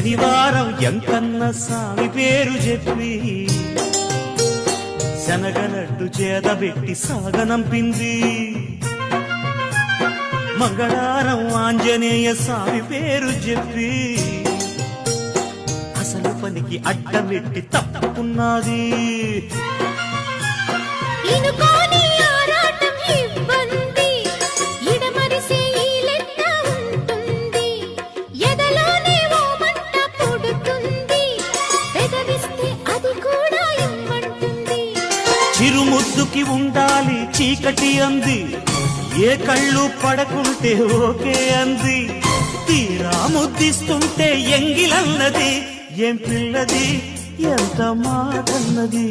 శనివారం ఎంకన్న స్వామి పేరు చెప్పి శనగలడ్డు చేదబెట్టి సాగనంపింది. మంగళవారం ఆంజనేయ స్వామి పేరు చెప్పి అసలు పనికి అడ్డమెట్టి తప్పుకున్నది. చిరుముద్దుకి ఉండాలి చీకటి అంది, ఏ కళ్ళు పడకుంటే ఓకే అంది. తీరా ముద్దిస్తుంటే ఎంగిలన్నది, ఏం పిల్లది ఎంత మాటన్నది.